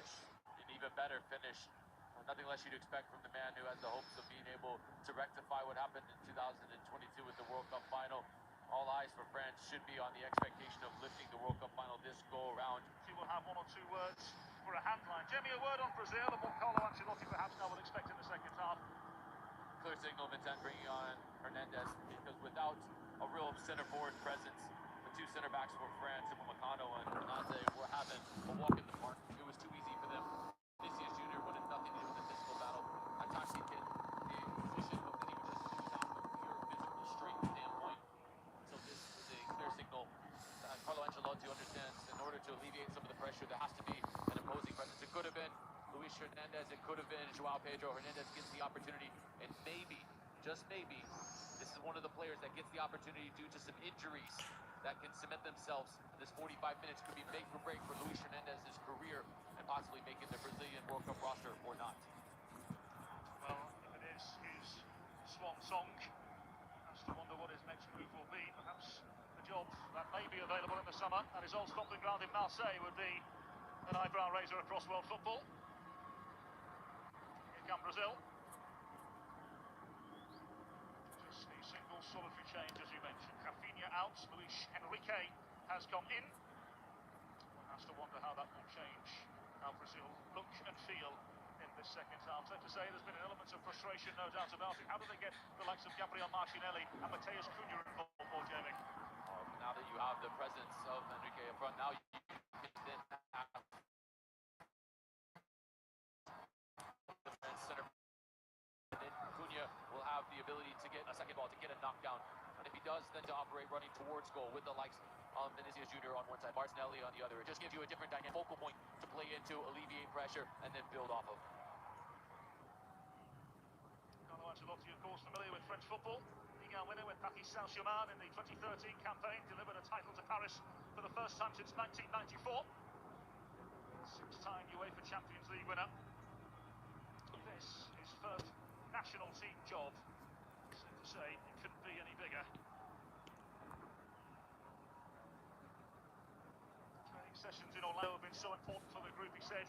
much an even better finish. Nothing less you'd expect from the man who has the hopes of being able to rectify what happened in 2022 with the World Cup final. All eyes for France should be on the expectation of lifting the World Cup final this go around. She will have one or two words for a handline. Jamie, a word on Brazil and what Carlo Ancelotti perhaps now would expect in the second half. Clear signal of intent bringing on Hernandez, because without a real center forward presence, the two center backs for France, Upamecano and Konate, were having a walk in the park. It was too easy for them. Vinicius Jr. wanted nothing to do with the physical battle. At times he hit the position, but then he would just finish off from a pure physical strength standpoint. So this is a clear signal that Carlo Ancelotti understands in order to alleviate some of the pressure, there has to be an opposing presence. It could have been Luis Hernandez, it could have been Joao Pedro. Hernandez gets the opportunity, and maybe, just maybe, this is one of the players that gets the opportunity due to some injuries that can cement themselves. This 45 minutes could be make or break for Luis Hernandez's career and possibly making the Brazilian World Cup roster or not. Well, if it is his swan song, has to wonder what his next move will be. Perhaps the job that may be available in the summer at his old stomping ground in Marseille would be an eyebrow raiser across world football. Here come Brazil. Just a single solitary change, as you mentioned. Rafinha out, Luis Enrique has come in. One has to wonder how that will change how Brazil look and feel in this second half. Safe to say there's been an element of frustration, no doubt about it. How do they get the likes of Gabriel Martinelli and Matheus Cunha involved, more, Jamie? Now that you have the presence of Enrique up front, now you can then have center. Cunha will have the ability to get a second ball, to get a knockdown. And if he does, then to operate running towards goal with the likes of Vinicius Jr. on one side, Martinelli on the other. It just gives you a different dynamic focal point to play into, alleviate pressure, and then build off of. Carlo Ancelotti, of course, familiar with French football. Ligue 1 winner with Paris Saint-Germain in the 2013 campaign, delivered a title to Paris for the first time since 1994. Six-time UEFA Champions League winner. This is first national team job. Safe to say, it couldn't be any bigger. Training sessions in Orlando have been so important for the group, he said.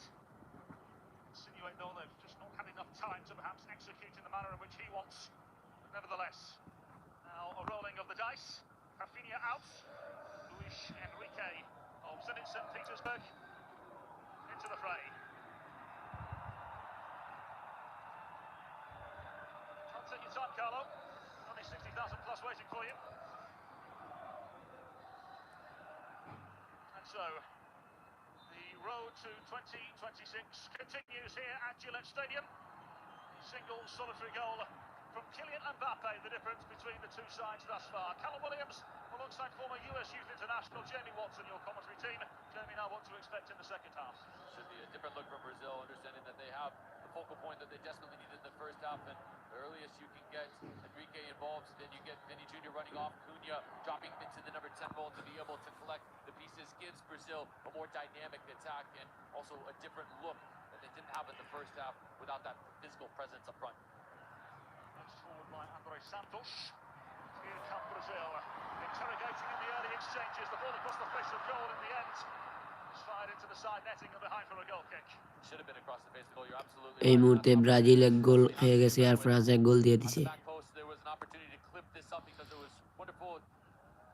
Insinuate though they've just not had enough time to perhaps execute in the manner in which he wants. But nevertheless, now a rolling of the dice. Rafinha out. Luis Enrique of Zenit St. Petersburg into the fray. Don't take your time, Carlo. Only 60,000 plus waiting for you. And so, the road to 2026 continues here at Gillette Stadium. Single solitary goal from Kylian Mbappe, the difference between the two sides thus far. Callum Williams alongside former US Youth International Jamie Watson, your commentary team. Jamie, now what to expect in the second half? Should be a different look from Brazil, understanding that they have the focal point that they desperately needed in the first half, and the earliest you can get Enrique involved, then you get Vinny Jr. running off, Cunha dropping into the number 10 role to be able to collect the pieces, gives Brazil a more dynamic attack and also a different look that they didn't have in the first half without that physical presence up front. Next forward by Andre Santos. Here come Brazil, interrogating in the early exchanges, the ball across the face of goal in the end. It's fired into the side netting and behind for a goal kick. Should have been across the face of goal, you're absolutely এই right. মুহূর্তে Brazil এক গোল খেয়ে গেছে আর France এক গোল দিয়ে On দিছে the back post, there was an opportunity to clip this up because there was wonderful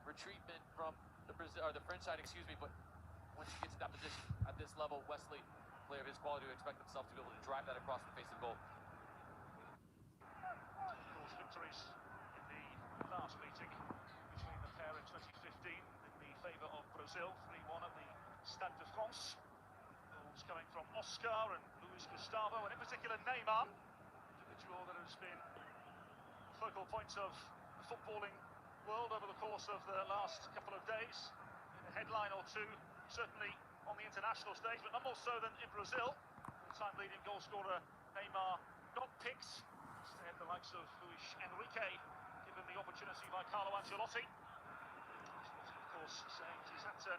retreatment from the Brazil, or the French side, excuse me. But once you get to that position at this level, Wesley, player of his quality, would expect himself to be able to drive that across the face of goal. Of course, victories in the last meeting between the pair in 2015 in the favour of Brazil, 3-1 at the Stade de France. Goals coming from Oscar and Luis Gustavo, and in particular Neymar, individual that has been a focal point of the footballing world over the course of the last couple of days. In a headline or two, certainly on the international stage, but not more so than in Brazil. All-time leading goal scorer Neymar not picked. Instead, the likes of Luis Enrique given the opportunity by Carlo Ancelotti. Of course, saying he's had to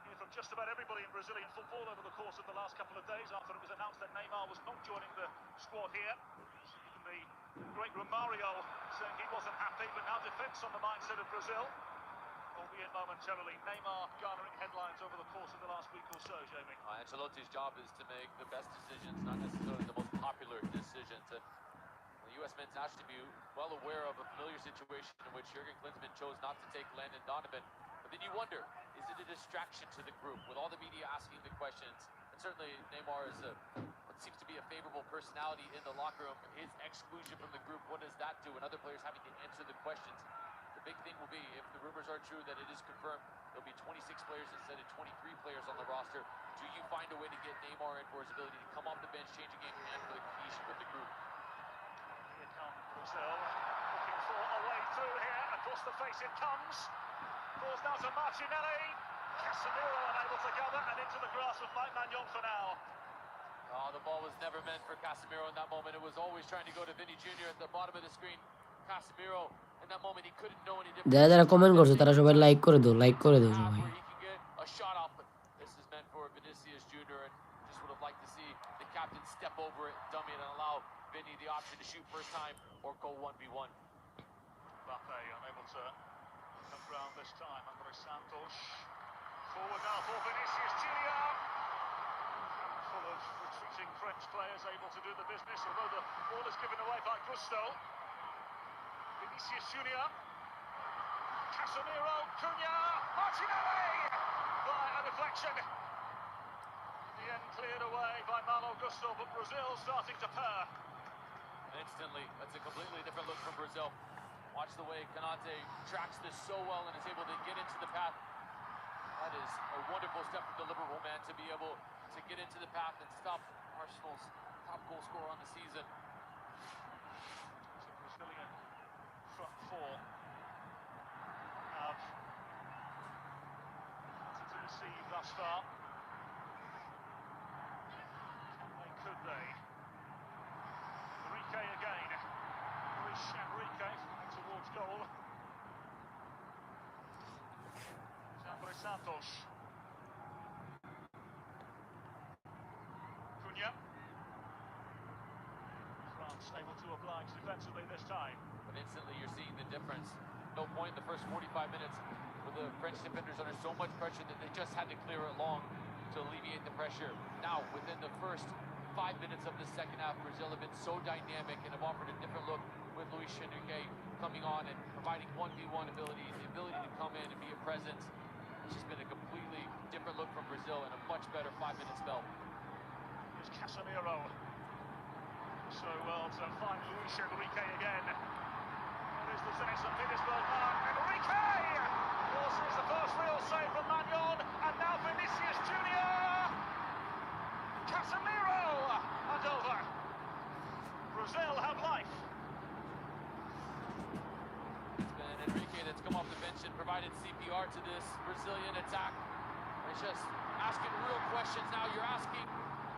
hear from just about everybody in Brazilian football over the course of the last couple of days after it was announced that Neymar was not joining the squad here. Even the great Romario saying he wasn't happy, but now defence on the mindset of Brazil. albeit momentarily. Neymar garnering headlines over the course of the last week or so, Jamie. Ancelotti's job is to make the best decisions, not necessarily the most popular decisions. And the U.S. men's national team well aware of a familiar situation in which Jurgen Klinsmann chose not to take Landon Donovan. But then you wonder, is it a distraction to the group with all the media asking the questions? And certainly Neymar is what seems to be a favorable personality in the locker room. His exclusion from the group, what does that do? And other players having to answer the questions. The big thing will be, if the rumors are true that it is confirmed, there'll be 26 players instead of 23 players on the roster. Do you find a way to get Neymar in for his ability to come off the bench, change a game, and for the cohesion with the group? Here comes Brazil, looking for a way through here. Across the face it comes. Falls down to Martinelli. Casemiro unable to gather, and into the grasp of Mike Maignan for now. Oh, the ball was never meant for Casemiro in that moment. It was always trying to go to Vinny Jr. at the bottom of the screen. Casemiro, in that moment, he couldn't know any difference. যারা যারা comment করছো তারা সবাই like করে দাও সবাই Where he can get a shot off, but this is meant for Vinicius Jr. and just would have liked to see the captain step over it, dummy it, and allow Vinny the option to shoot first time or go 1v1. Mbappe unable to come round this time. Andre Santos. Forward now for Vinicius Jr. Full of retreating French players able to do the business, although the ball is given away by Gusto. Vinicius Jr. Casemiro, Cunha, Martinelli! By a deflection. In the end cleared away by Malo Gusto, but Brazil starting to purr. Instantly, that's a completely different look from Brazil. Watch the way Konate tracks this so well and is able to get into the path. That is a wonderful step from the Liverpool man to be able to get into the path and stop Arsenal's top goal scorer on the season. It's a Brazilian front four have wanted to deceive thus far. Could they? Enrique again. Luis Enrique towards goal. Andre Santos. Cunha. France able to oblige defensively this time. But instantly you're seeing the difference. No point in the first 45 minutes with the French defenders under so much pressure that they just had to clear it long to alleviate the pressure. Now, within the first 5 minutes of the second half, Brazil have been so dynamic and have offered a different look with Luis Enrique coming on and providing 1v1 ability, the ability to come in and be a presence. It's just been a completely different look from Brazil and a much better 5-minute spell. Here's Casemiro. So well to find Luis Enrique again. There is the Zenit St. Petersburg man. Enrique! Forces the first real save from Maignan, and now Vinicius Jr. Casemiro and over. Brazil have life. It's been Enrique that's come off the bench and provided CPR to this Brazilian attack. It's just asking real questions now. You're asking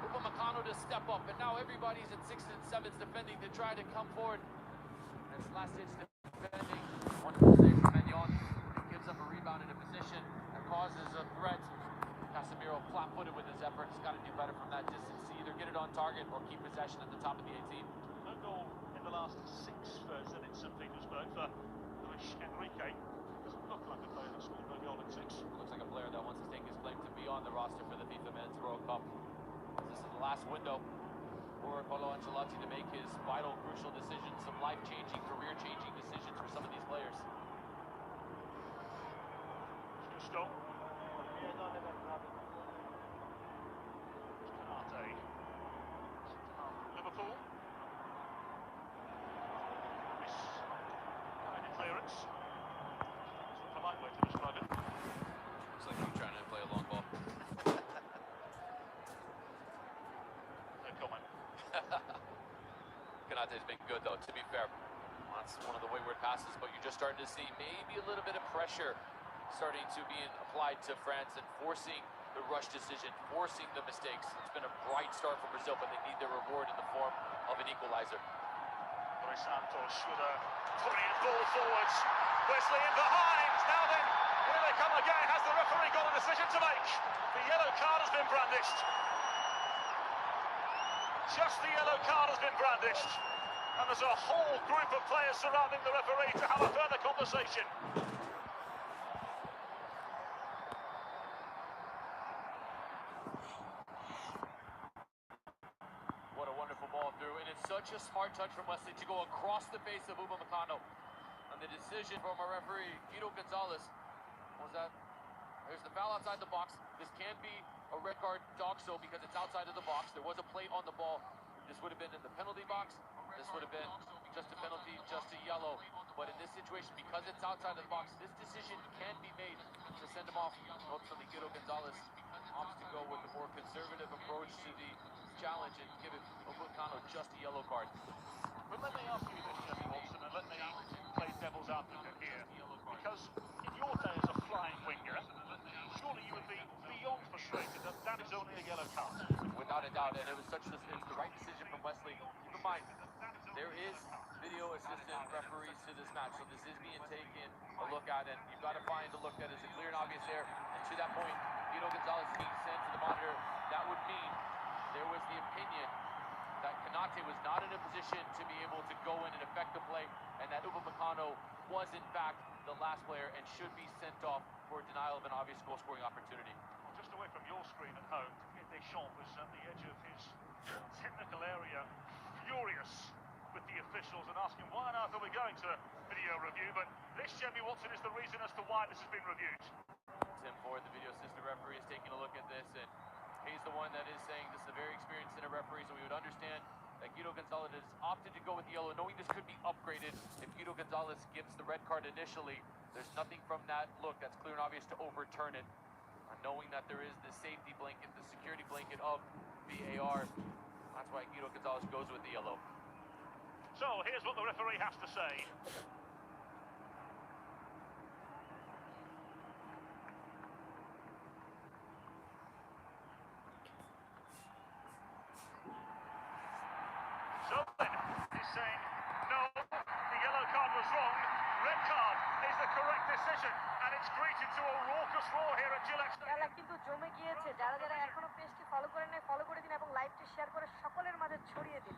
Upamecano to step up, and now everybody's at 6s and 7s defending to try to come forward. And it's last-ditch defending. Wonderful save from Maignan. It gives up a rebound in a position that causes a threat. Casemiro flat-footed with his effort. He's got to do better from that distance to either get it on target or keep possession at the top of the 18. No goal in the last 6 for Zenit St. Petersburg for Luis Enrique. Doesn't look like a player that scored a goal in 6. Looks like a player that wants to take his claim to be on the roster for the FIFA Men's World Cup. This is the last window for Carlo Ancelotti to make his vital, crucial decisions, some life-changing, career-changing decisions for some of these players. Gusto. Liverpool. Miss clearance. That's a polite way to describe it. Looks like he's trying to play a long ball. No comment. Konate's been good, though, to be fair. That's one of the wayward passes, but you're just starting to see maybe a little bit of pressure starting to be applied to France and forcing the rush decision, forcing the mistakes. It's been a bright start for Brazil, but they need their reward in the form of an equalizer. Andre Santos with a brilliant ball forwards. Wesley in behind. Now then, here they come again. Has the referee got a decision to make? The yellow card has been brandished. Just the yellow card has been brandished. And there's a whole group of players surrounding the referee to have a further conversation. such a smart touch from Wesley to go across the face of Upamecano. And the decision from our referee, Guido Gonzalez, was that there's the foul outside the box. This can be a red card so because it's outside of the box. There was a play on the ball. This would have been in the penalty box. This would have been just a penalty, just a yellow. But in this situation, because it's outside of the box, this decision can be made to send him off. Ultimately, Guido Gonzalez opts to go with the more conservative approach to the challenge and give it Upamecano just a yellow card. But let me ask you this, Jimmy Watson, and let me play devil's advocate here. Because in your day as a flying winger, surely you would be beyond frustrated that that is only a yellow card. Without a doubt, and it was it's the right decision from Wesley. Keep in mind, there is video assistant referees to this match, so this is being taken a look at, and you've got to find a look that is a clear and obvious error. And to that point, Guido Gonzalez being sent to the monitor, that would mean there was the opinion that Konate was not in a position to be able to go in and affect the play, and that Upamecano was in fact the last player and should be sent off for denial of an obvious goal-scoring opportunity. Well, just away from your screen at home, Deschamps was at the edge of his technical area, furious with the officials and asking why on earth are we going to video review, but this, Jimmy Watson, is the reason as to why this has been reviewed. Tim Ford, the video assistant referee, is taking a look at this, and he's the one that is saying this is a very experienced center referee, so we would understand that Guido Gonzalez has opted to go with the yellow, knowing this could be upgraded. If Guido Gonzalez gives the red card initially, there's nothing from that look that's clear and obvious to overturn it. Knowing that there is the safety blanket, the security blanket of VAR, that's why Guido Gonzalez goes with the yellow. So here's what the referee has to say. So he's saying, no, the yellow card was wrong. Red card is the correct decision, and it's greeted to a raucous roar here at Gillette. খেলা কিন্তু জমে গিয়েছে। যারা যারা এখনো পেজটি follow করেন নাই ফলো করে দিন এবং লাইভটি শেয়ার করে সকলের মাঝে ছড়িয়ে দিন।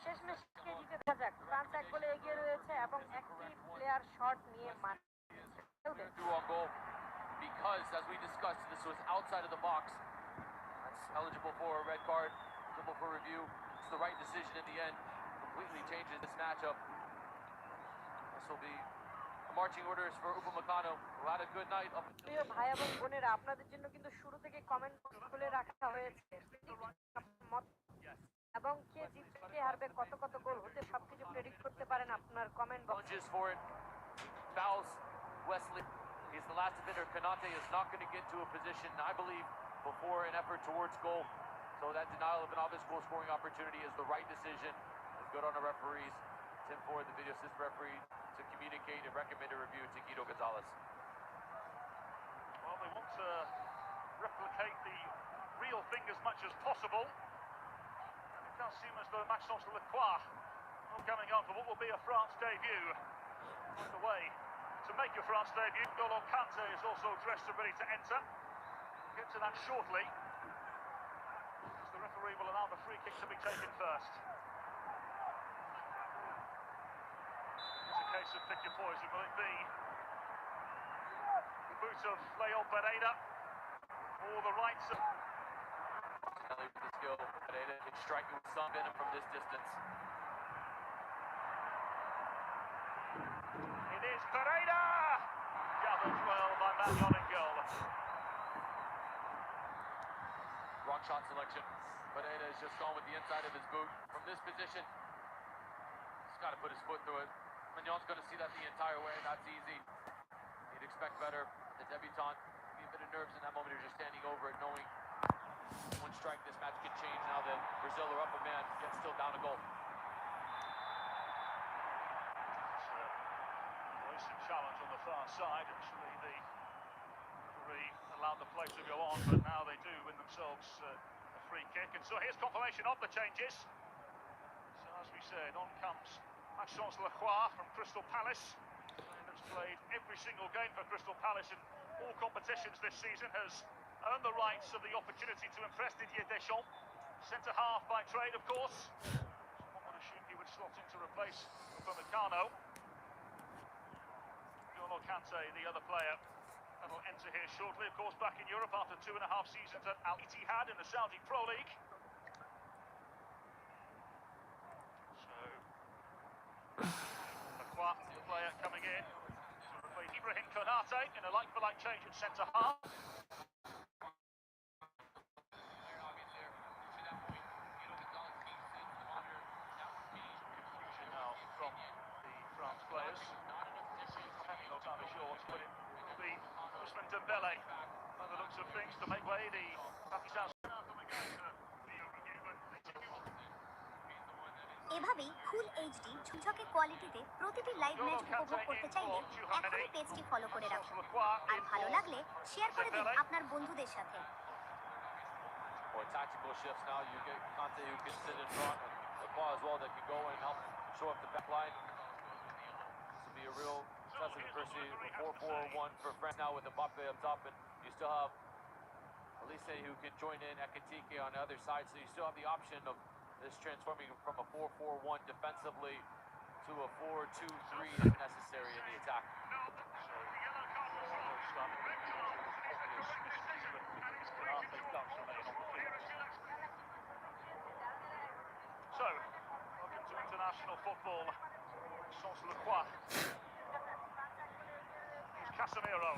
শেষমেশ কে জিতে দেখা যাক। ফ্রান্স এক গোলে এগিয়ে রয়েছে এবং একটি প্লেয়ার শট নিয়ে মাঠে। Through on goal because, as we discussed, this was outside of the box. That's eligible for a red card, eligible for review. It's the right decision in the end. Completely changes this matchup. This will be marching orders for Upamecano, who had a good night. প্রিয় ভাই এবং বোনেরা, আপনাদের জন্য কিন্তু শুরু থেকে comment box খুলে রাখা হয়েছে এবং কে জিতবে কে হারবে কত কত গোল হতে সবকিছু প্রেডিক্ট করতে পারেন আপনার কমেন্ট বক্সে। For it, fouls Wesley. He's the last defender. Konate is not going to get to a position, I believe, before an effort towards goal. So that denial of an obvious goal-scoring opportunity is the right decision. It's good on the referees. Tim Ford, the video assist referee, to communicate and recommend a review to Guido Gonzalez. Well, they want to replicate the real thing as much as possible. And it does seem as though Maxence Lacroix are coming on for what will be a France debut. On the way to make a France debut, N'Golo Kante is also dressed and ready to enter. We'll get to that shortly, as the referee will allow the free kick to be taken first. It's a case of pick your poison. Will it be the boot of Leon Pereira or the rights of... Kelly with the skill, Pereira can strike it with some venom from this distance. It is Pereira! Gathered well by Magnon in goal. Wrong shot selection. Pereira has just gone with the inside of his boot. From this position, he's got to put his foot through it. Magnon's going to see that the entire way. That's easy. You'd expect better. The debutant, be a bit of nerves in that moment. You're just standing over it, knowing one strike, this match can change now that Brazil are up a man, yet still down a goal. Challenge on the far side. Actually, the referee allowed the play to go on, but now they do win themselves a free kick. And so here's confirmation of the changes. So as we said, on comes Maxence Lacroix from Crystal Palace, that's played every single game for Crystal Palace in all competitions this season, has earned the rights of the opportunity to impress Didier Deschamps. Centre half by trade, of course. One would assume he would slot in to replace Upamecano. Kante, the other player, that will enter here shortly. Of course, back in Europe after 2.5 seasons at Al Ittihad in the Saudi Pro League. So player coming in to replace Ibrahim Konate in a like-for-like change at centre half. Confusion now from the France players. No time is short, but it will be Ousmane Dembele, by the looks of things, to make way. The Pakistan. এভাবেই full HD ঝকঝকে কোয়ালিটিতে প্রতিটি live match উপভোগ করতে চাইলে এখনই পেজটি follow করে রাখুন আর ভালো লাগলে শেয়ার করে দিন আপনার বন্ধুদের সাথে Or tactical shifts now. You get Kante who can sit in front, and the ball as well that can go and help show up the back line. This will be a real test of adversity. 4-4-1 for France now with Mbappe up top, and you still have Elise who can join in Ekitike on the other side, so you still have the option of this transforming from a 4-4-1 defensively to a 4-2-3 if necessary in the attack. So, welcome to international football. Sauce Le Croix. Casemiro.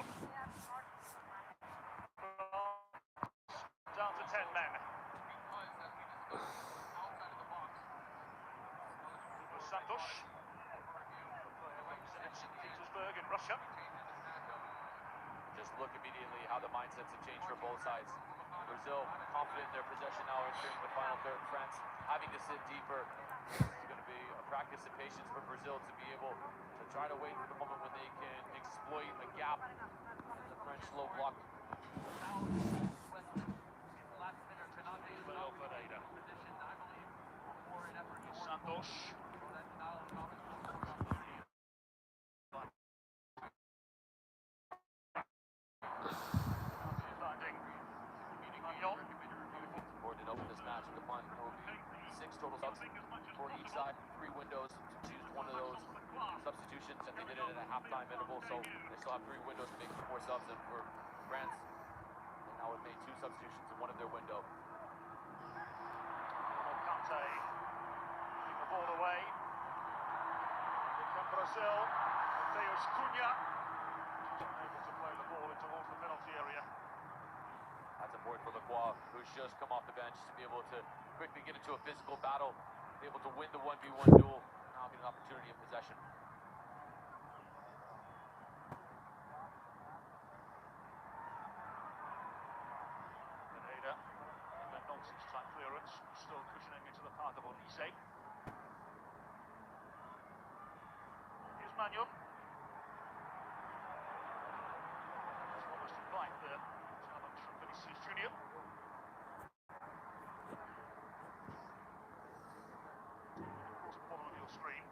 Down to 10 men. Santos. St. Petersburg in Russia. Just look immediately how the mindsets have changed for both sides. Brazil confident in their possession now entering the final third. France having to sit deeper. It's going to be a practice of patience for Brazil to be able to try to wait for the moment when they can exploit a gap in the French low block. Santos. Important to open this match with the fun. There will be 6 total subs for each side, 3 windows to choose one of those substitutions, and they did it at a halftime interval, so they still have 3 windows to make 4 subs, and for France, they now have made 2 substitutions in one of their window. Kante putting the ball away. Here from Brazil, Mateus Cunha. He's unable to play the ball in towards the penalty area. That's important for Lacroix, who's just come off the bench to be able to quickly get into a physical battle, be able to win the 1v1 duel, now get an opportunity of possession. Pineda, in that nonsense type clearance, still cushioning into the path of Olise. Here's Manuel. That's almost invite there. Challenge from Vinicius Junior. Of course, bottom of your screen.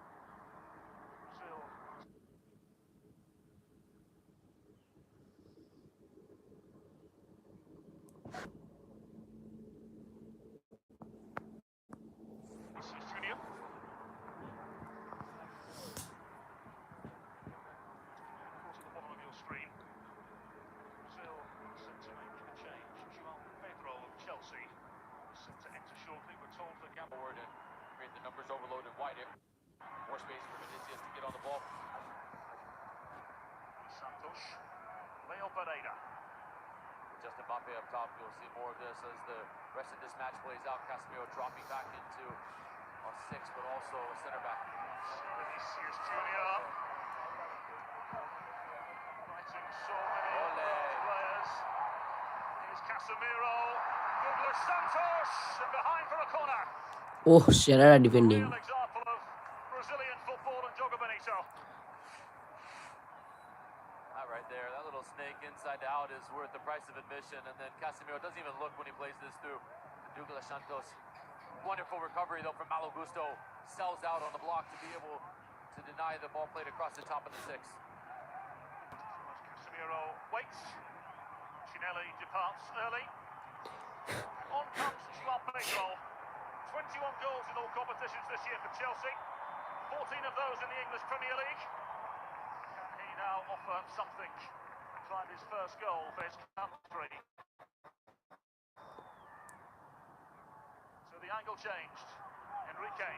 Brazil. Vinicius Junior. Of course, at the bottom of your screen. Brazil set to make a change. João Pedro of Chelsea set to enter shortly. We're told the gap Forward and create the numbers overload and wider. More space for Vinicius to get on the ball. Santos. Leo Pereira. Just Mbappe up top, you'll see more of this as the rest of this match plays out. Casemiro dropping back into a 6, but also a center back. Vinicius Junior. Fighting so many Ole. players. Here's Casemiro. Douglas Santos. And behind for a corner. ওহ সেরা defending Real example of Brazilian football and Jogo Bonito. That right there, that little snake inside to out is worth the price of admission. And then Casemiro doesn't even look when he plays this through. Douglas Santos. Wonderful recovery though from Malo Gusto. Sells out on the block to be able to deny the ball played across the top of the 6. Casemiro waits. Chinelli departs early. On comes João Pedro. 21 goals in all competitions this year for Chelsea. 14 of those in the English Premier League. Can he now offer something? Find his first goal for his country. So the angle changed. Enrique.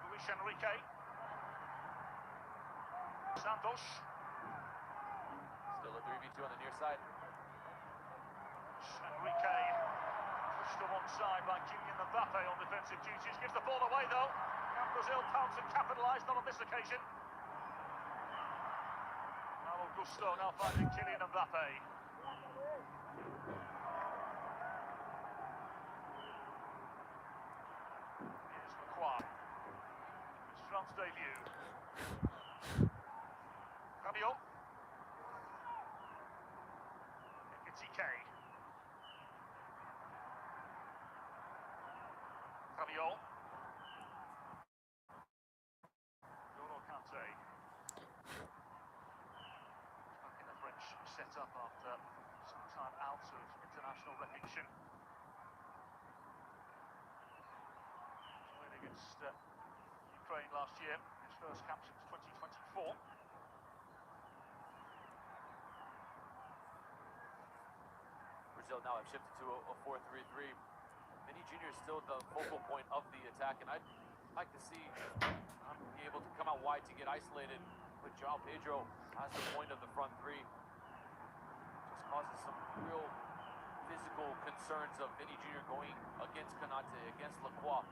Luis Enrique. Santos. Still a 3v2 on the near side. Enrique pushed to one side by Kylian Mbappe on defensive duties. Gives the ball away though. And Brazil pounced and capitalised, not on this occasion. Now Augusto now finding Kylian Mbappe. Here's Lacroix. His France debut. Rabiot. Ekitike. Rabiot. N'Golo Kante. Back in the French setup after some time out of international recognition. Played against Ukraine last year, his first cap since 2024. Brazil now have shifted to a 4-3-3. Vinny Jr. is still the focal point of the attack, and I'd like to see be able to come out wide to get isolated with João Pedro as the point of the front three. Just causes some real physical concerns of Vinny Jr. going against Konate, against Lacroix.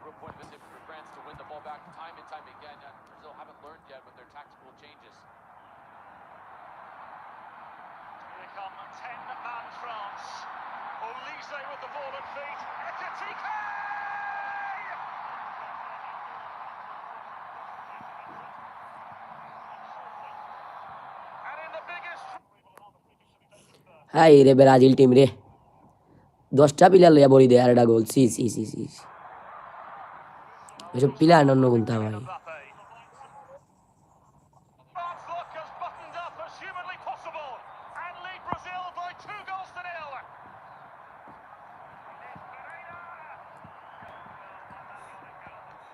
Real point of visit for France to win the ball back time and time again. And Brazil haven't learned yet with their tactical changes. Here come 10-man France. Olise with the ball at feet. Ekitike! And in the biggest... হাই রে Brazil team রে 10টা player লইয়া বলি দে আর এটা goal সি সি সি সি এসব প্লেয়ার অন্য কোনটা ভাই Look as buttoned up as humanly possible and lead Brazil by 2 goals to nil.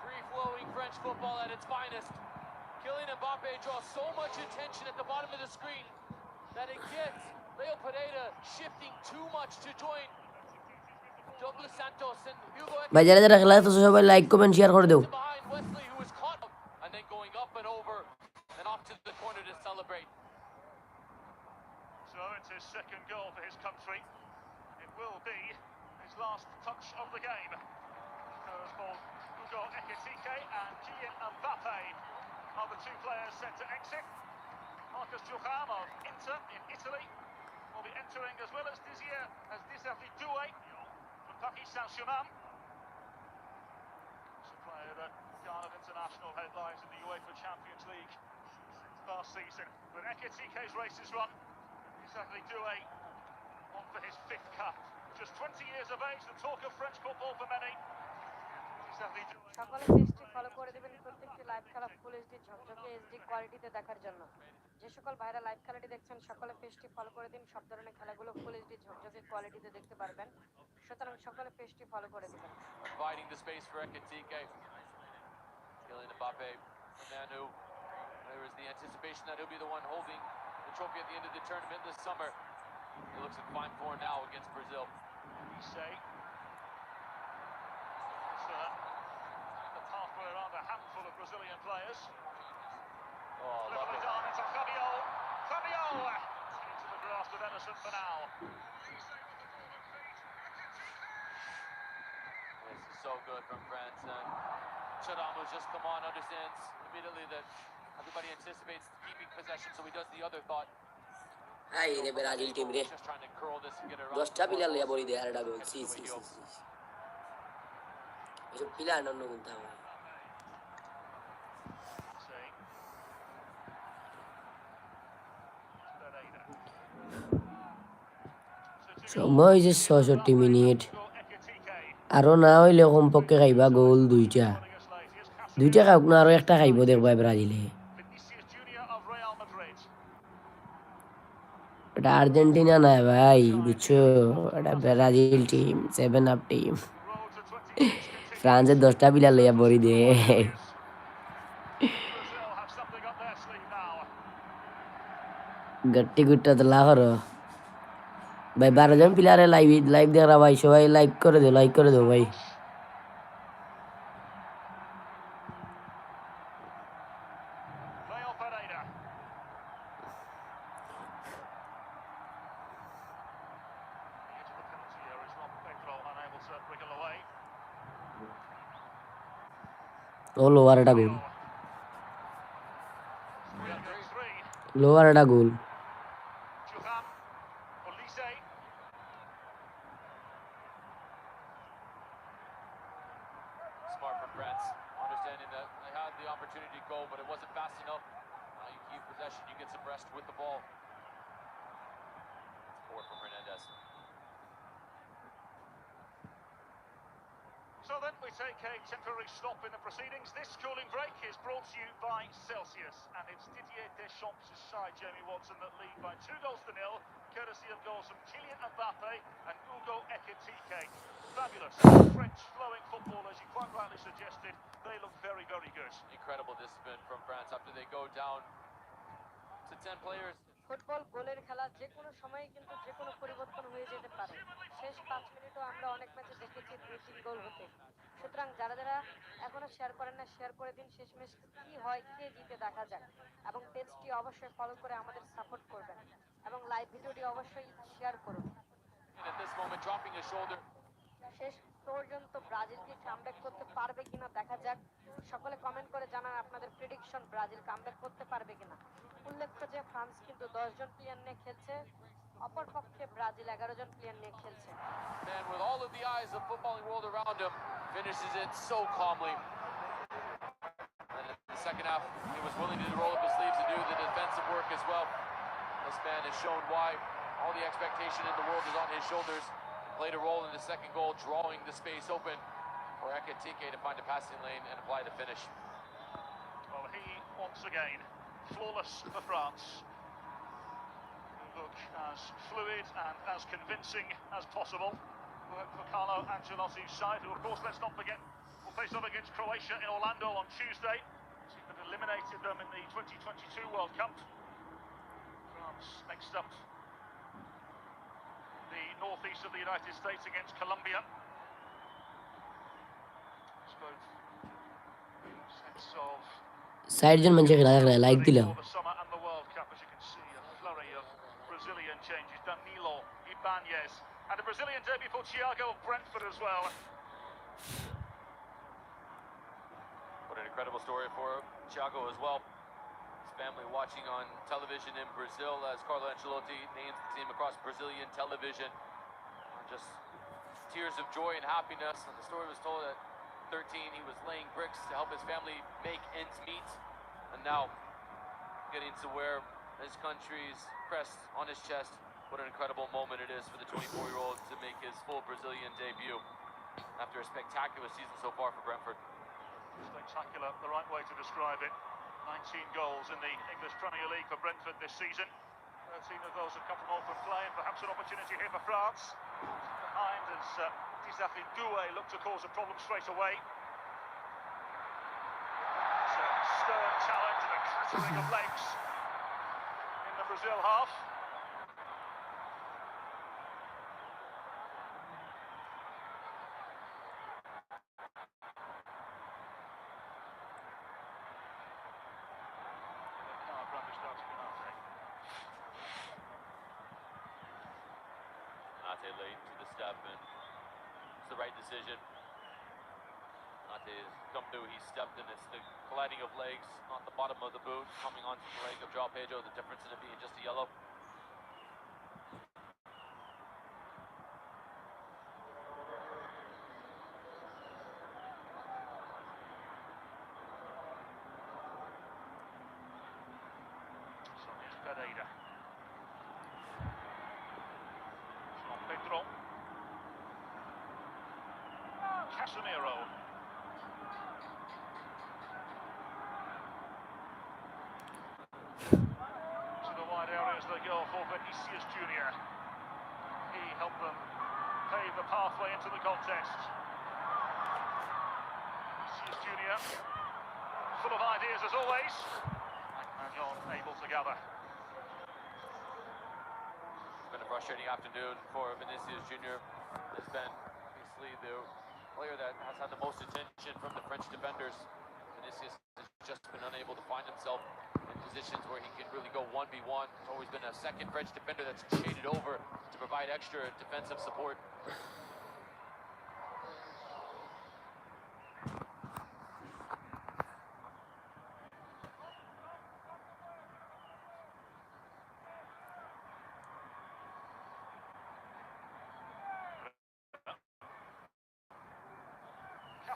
Free-flowing French football at its finest. Kylian Mbappe draws so much attention at the bottom of the screen that it gets Leo Pereira shifting too much to join Douglas Santos and Hugo ভাই যারা যারা খেলা আছে সবাই like comment share করে দাও behind Wesley, who was caught and then going up and over and off to the corner to celebrate. So it's his second goal for his country. It will be his last touch of the game. Because both Hugo Ekitike and Kylian Mbappe are the two players set to exit. Marcus Thuram of Inter in Italy will be entering, as well as Desiree Doué from Paris Saint-Germain. It's a player that garnered international headlines in the UEFA Champions League last season. But Ekitike's race is run. Desiree Doué on for his 5th cup. Just 20 years of age, the talk of French football for many. Desiree Doué. সকলে পেজটি follow করে দিবেন প্রত্যেকটি live খেলা full HD ঝকঝকে HD কোয়ালিটিতে দেখার জন্য। যে সকল ভাইরা লাইভ খেলাটি দেখছেন সকলে পেজটি ফলো করে দিন, সব ধরনের খেলাগুলো ফুল এইচডি ঝকঝকে কোয়ালিটিতে দেখতে পারবেন। সুতরাং সকলে পেজটি ফলো করে দিবেন। Providing the space for Ekitike. Kylian Mbappe, the man who there is the anticipation that he'll be the one holding the trophy at the end of the tournament this summer. He looks in fine form now against Brazil. Say the pathway around a handful of Brazilian players. Oh, Lovely lovely. down into Rabiot. Rabiot into the grasp of Emerson for now. This is so good from France. And Thuram, who's just come on, understands immediately that everybody anticipates keeping possession, so he does the other thought. হাই রে Brazil team রে Just trying to curl this and get it around. 10টা player লইয়া বলি দে আর এটা goal সি সি সি সি এসব প্লেয়ার অন্য কোনটা ভাই Say Pereira. সময় যে 66 মিনিট আরো না হইলে কমপক্ষে খাইবা গোল দুইটা খাওক না আরো একটা খাইব দেখবা ব্রাজিলে Vinicius Junior of Real Madrid. এটা আর্জেন্টিনা না ভাই বুঝছো এটা Brazil team 7 up team Road to 20 minutes ফ্রান্সের 10টা প্লেয়ার লইয়া বলি দে Brazil have something up their sleeve now. Gotti Gutta তো লাহরো ভাই 12 জন প্লেয়ারে লাইভ দেখরা ভাই সবাই লাইক করে দাও ভাই ও লোয়ার একটা গোল, Three against three. লোয়ার একটা গোল। Thuram, Olise. Smart from France, understanding that they had the opportunity to go, but it wasn't fast enough. Now you keep possession, you get some rest with the ball. That's poor from Hernandez. So then we take a temporary stop in the proceedings. This cooling break is brought to you by Celsius, and it's Didier Deschamps' side, Jamie Watson, that lead by 2-0, courtesy of goals from Kylian Mbappe and Hugo Ekitike. Fabulous. French flowing football, as you quite rightly suggested. They look very, very good. Incredible discipline from France after they go down to 10 players. Football গোলের খেলা, যে কোনো সময়ে কিন্তু যে কোনো পরিবর্তন হয়ে যেতে পারে। শেষ 5 মিনিটও আমরা অনেক ম্যাচে দেখেছি 2-3 গোল হতে। সুতরাং যারা যারা এখনো শেয়ার করেন না, শেয়ার করে দিন। শেষমেশ কি হয়, কে জিতে দেখা যাক। এবং পেজটি অবশ্যই ফলো করে আমাদের সাপোর্ট করবেন এবং লাইভ ভিডিওটি অবশ্যই শেয়ার করুন। At this moment, dropping his shoulder. শেষ পর্যন্ত ব্রাজিল কি কামব্যাক করতে পারবে কিনা দেখা যাক। সকলে কমেন্ট করে জানান আপনাদের প্রেডিকশন, ব্রাজিল কামব্যাক করতে পারবে কিনা। উল্লেখ্য যে ফ্রান্স কিন্তু 10 জন প্লেয়ার নিয়ে খেলছে, অপরপক্ষে ব্রাজিল 11 জন প্লেয়ার নিয়ে খেলছে। Man, with all of the eyes of footballing world around him, finishes it so calmly. And in the second half, he was willing to roll up his sleeves and do the defensive work as well. This man has shown why all the expectation in the world is on his shoulders. Played a role in the second goal, drawing the space open for Ekitike to find a passing lane and apply the finish. Well, he, once again, flawless for France. Look as fluid and as convincing as possible. Work for Carlo Ancelotti's side, who, of course, let's not forget, will face off against Croatia in Orlando on Tuesday. Team that eliminated them in the 2022 World Cup. France next up, the northeast of the United States against Colombia. Both sense of side জন মানুষে খেলা দেখলে like দিলাম। for the summer and the World Cup, as you can see, a flurry of Brazilian changes. Danilo, Ibanez, and a Brazilian debut for Thiago of Brentford as well. What an incredible story for Thiago as well. His family watching on television in Brazil as Carlo Ancelotti names the team across Brazilian television. Just tears of joy and happiness. And the story was told at 13 he was laying bricks to help his family make ends meet, and now getting to wear his country's crest on his chest. What an incredible moment it is for the 24-year-old to make his full Brazilian debut after a spectacular season so far for Brentford. Spectacular, the right way to describe it. 19 goals in the English Premier League for Brentford this season. 13 of those have come from open play, and perhaps an opportunity here for France. Behind as Desiree Doué looked to cause a problem straight away. It's a stern challenge and a clattering of legs in the Brazil half. Nate late to the step, and it's the right decision. Nate has come through, he stepped in, it's the colliding of legs on the bottom of the boot, coming onto the leg of João Pedro, the difference in it being just a yellow. Pereira. João Pedro. Casemiro. To the wide areas they go for Vinicius Junior. He helped them pave the pathway into the contest. Vinicius Junior, full of ideas as always. Magnon able to gather. It's been a frustrating afternoon for Vinicius Junior. Has been basically the player that has had the most attention from the French defenders. Vinicius has just been unable to find himself in positions where he can really go 1v1. There's always been a second French defender that's shaded over to provide extra defensive support.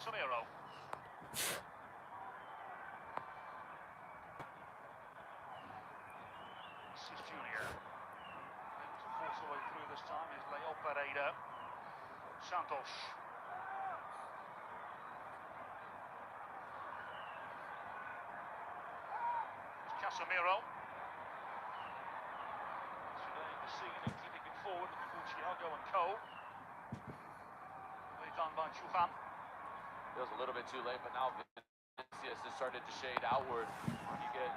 Casemiro. This is Junior. Able to force the way through this time is Leo Pereira. Santos. Casemiro. Surveying the scene and keeping it forward for Thiago and Co. Way done by Chufan. Feels a little bit too late, but now Vinicius has started to shade outward. You get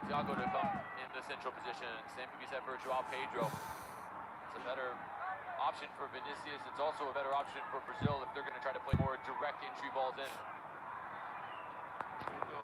Thiago to come in the central position. Same can be said for Joao Pedro. It's a better option for Vinicius. It's also a better option for Brazil if they're going to try to play more direct entry balls in. Hugo